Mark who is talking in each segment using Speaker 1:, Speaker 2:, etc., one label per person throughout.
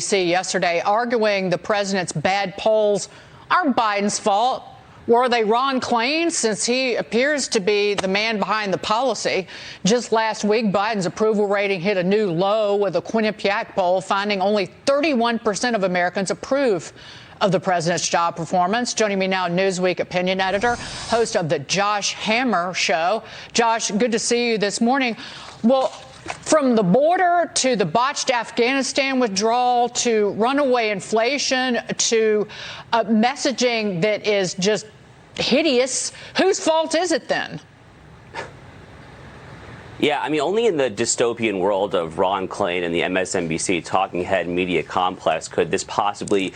Speaker 1: Yesterday, arguing the president's bad polls aren't Biden's fault. Were they Ron Klain, since he appears to be the man behind the policy? Just last week, Biden's approval rating hit a new low with a Quinnipiac poll finding only 31% of Americans approve of the president's job performance. Joining me now, Newsweek opinion editor, host of the Josh Hammer Show. Josh, good to see you this morning. Well, from the border to the botched Afghanistan withdrawal to runaway inflation to messaging that is just hideous, whose fault is it then?
Speaker 2: Yeah, I mean, only in the dystopian world of Ron Klain and the MSNBC talking head media complex could this possibly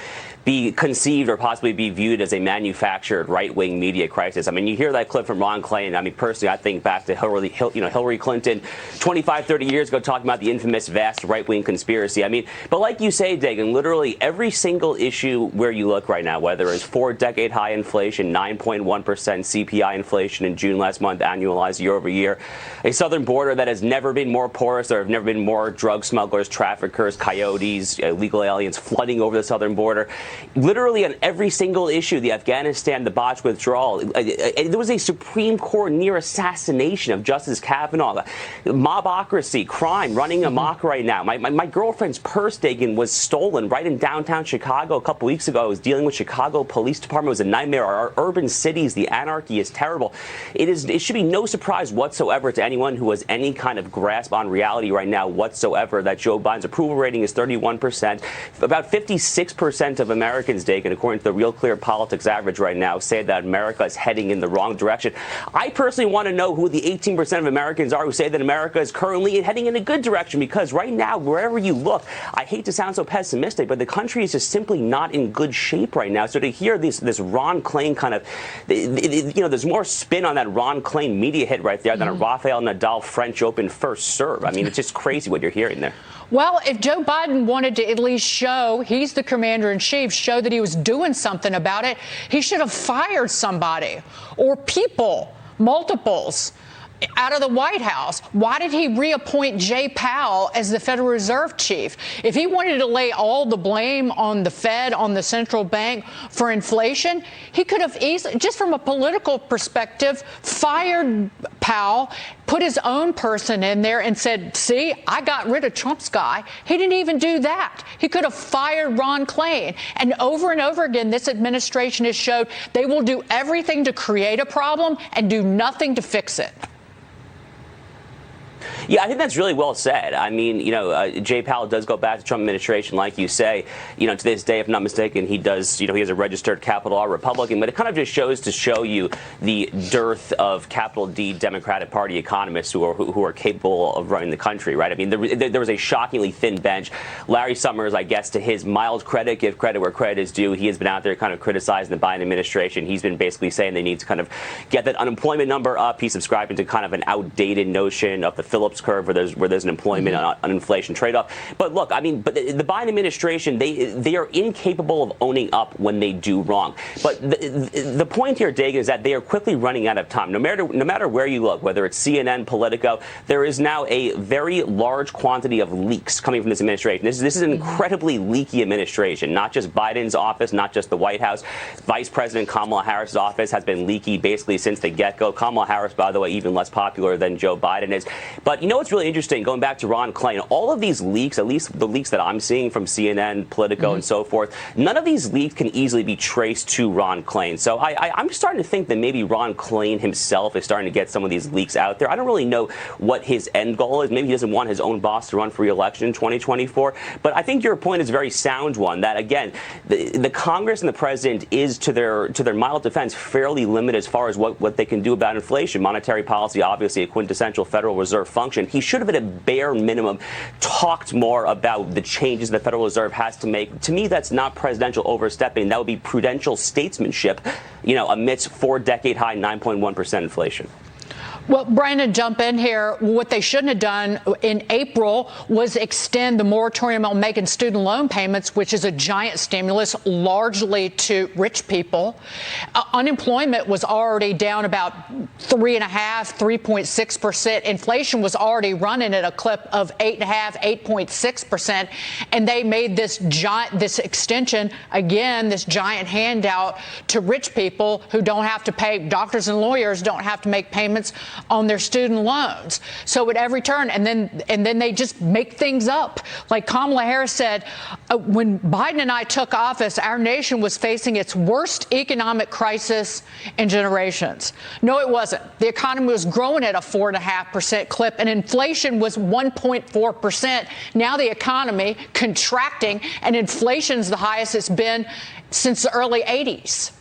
Speaker 2: be conceived or possibly be viewed as a manufactured right-wing media crisis. I mean, you hear that clip from Ron Klain. I mean, personally, I think back to Hillary Clinton 25, 30 years ago talking about the infamous vast right-wing conspiracy. I mean, but like you say, Dagan, literally every single issue where you look right now, whether it's 4-decade high inflation, 9.1% CPI inflation in June last month, annualized year over year, a southern border that has never been more porous. There have never been more drug smugglers, traffickers, coyotes, illegal aliens flooding over the southern border. Literally on every single issue, the Afghanistan, the botched withdrawal, there was a Supreme Court near assassination of Justice Kavanaugh, mobocracy, crime running amok right now. My girlfriend's purse, Dagan, was stolen right in downtown Chicago a couple weeks ago. I was dealing with Chicago Police Department. It was a nightmare. Our urban cities, the anarchy is terrible. It should be no surprise whatsoever to anyone who has any kind of grasp on reality right now whatsoever that Joe Biden's approval rating is 31%. About 56% of Americans, Dagan, according to the Real Clear Politics average right now, say that America is heading in the wrong direction. I personally want to know who the 18% of Americans are who say that America is currently heading in a good direction, because right now, wherever you look, I hate to sound so pessimistic, but the country is just simply not in good shape right now. So to hear this Ron Klain kind of, there's more spin on that Ron Klain media hit right there than a Rafael Nadal French Open first serve. I mean, it's just crazy what you're hearing there.
Speaker 1: Well, if Joe Biden wanted to at least show, he's the commander-in-chief, show that he was doing something about it, he should have fired somebody or people, multiples, out of the White House. Why did he reappoint Jay Powell as the Federal Reserve chief? If he wanted to lay all the blame on the Fed, on the central bank for inflation, he could have easily, just from a political perspective, fired Powell, put his own person in there and said, see, I got rid of Trump's guy. He didn't even do that. He could have fired Ron Klain. And over again, this administration has showed they will do everything to create a problem and do nothing to fix it.
Speaker 2: Yeah, I think that's really well said. I mean, Jay Powell does go back to Trump administration, like you say. To this day, if not mistaken, he does, he is a registered capital R Republican, but it kind of just shows to show you the dearth of capital D Democratic Party economists who are capable of running the country, right? I mean, there was a shockingly thin bench. Larry Summers, I guess, to his mild credit, give credit where credit is due. He has been out there kind of criticizing the Biden administration. He's been basically saying they need to kind of get that unemployment number up. He's subscribing to kind of an outdated notion of the Phillips curve where there's an employment on inflation trade-off. But look, I mean, but the Biden administration, they are incapable of owning up when they do wrong. But the point here, Dagan, is that they are quickly running out of time. No matter where you look, whether it's CNN, Politico, there is now a very large quantity of leaks coming from this administration. This is an incredibly leaky administration. Not just Biden's office, not just the White House. Vice President Kamala Harris's office has been leaky basically since the get-go. Kamala Harris, by the way, even less popular than Joe Biden is. But you know what's really interesting, going back to Ron Klain, all of these leaks, at least the leaks that I'm seeing from CNN, Politico, and so forth, none of these leaks can easily be traced to Ron Klain. So I'm starting to think that maybe Ron Klain himself is starting to get some of these leaks out there. I don't really know what his end goal is. Maybe he doesn't want his own boss to run for re-election in 2024. But I think your point is a very sound one, that, again, the Congress and the president is, to their mild defense, fairly limited as far as what they can do about inflation. Monetary policy, obviously a quintessential Federal Reserve function. He should have, at a bare minimum, talked more about the changes the Federal Reserve has to make. To me, that's not presidential overstepping. That would be prudential statesmanship, amidst 4-decade high 9.1% inflation.
Speaker 1: Well, Brandon, jump in here. What they shouldn't have done in April was extend the moratorium on making student loan payments, which is a giant stimulus largely to rich people. Unemployment was already down about 3.6%. Inflation was already running at a clip of 8.6%. And they made this extension, again, this giant handout to rich people who don't have to pay. Doctors and lawyers don't have to make payments on their student loans. So at every turn, and then they just make things up. Like Kamala Harris said, when Biden and I took office, our nation was facing its worst economic crisis in generations. No, it wasn't. The economy was growing at a 4.5% clip, and inflation was 1.4%. Now the economy contracting, and inflation's the highest it's been since the early 80s.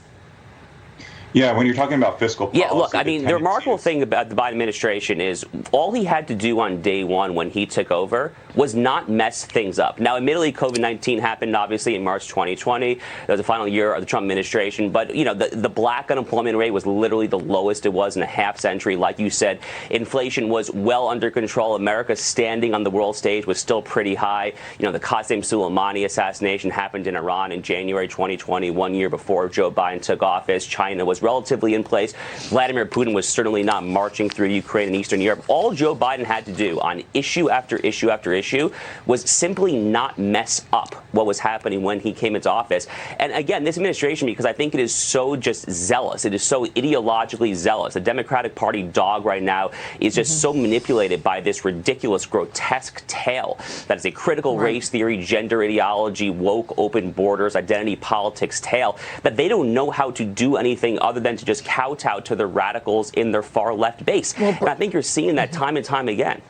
Speaker 3: Yeah, when you're talking about fiscal policy.
Speaker 2: Yeah, look, I mean, the remarkable thing about the Biden administration is all he had to do on day one when he took over was not mess things up. Now, admittedly, COVID-19 happened, obviously, in March 2020. It was the final year of the Trump administration. But, you know, the black unemployment rate was literally the lowest it was in a half century. Like you said, inflation was well under control. America's standing on the world stage was still pretty high. You know, the Qasem Soleimani assassination happened in Iran in January 2020, 1 year before Joe Biden took office. China was relatively in place. Vladimir Putin was certainly not marching through Ukraine and Eastern Europe. All Joe Biden had to do on issue after issue after issue was simply not mess up what was happening when he came into office. And again, this administration, because I think it is so just zealous, it is so ideologically zealous. The Democratic Party dog right now is just so manipulated by this ridiculous, grotesque tale that is a critical race theory, gender ideology, woke, open borders, identity politics tale that they don't know how to do anything other than to just kowtow to the radicals in their far left base. Well, and I think you're seeing that time and time again.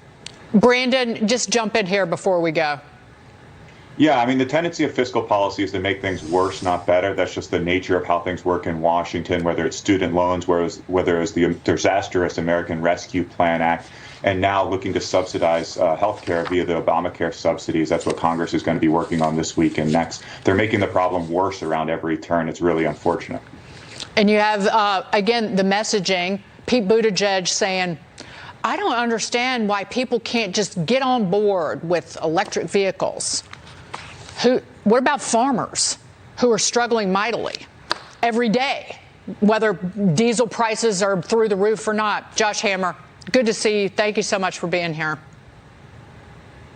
Speaker 1: Brandon, just jump in here before we go.
Speaker 3: Yeah, I mean, the tendency of fiscal policy is to make things worse, not better. That's just the nature of how things work in Washington, whether it's student loans, whether it's the disastrous American Rescue Plan Act, and now looking to subsidize health care via the Obamacare subsidies. That's what Congress is going to be working on this week and next. They're making the problem worse around every turn. It's really unfortunate.
Speaker 1: And you have, again, the messaging, Pete Buttigieg saying, I don't understand why people can't just get on board with electric vehicles. What about farmers who are struggling mightily every day, whether diesel prices are through the roof or not? Josh Hammer, good to see you. Thank you so much for being here.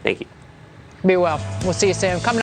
Speaker 2: Thank you.
Speaker 1: Be well. We'll see you soon. Coming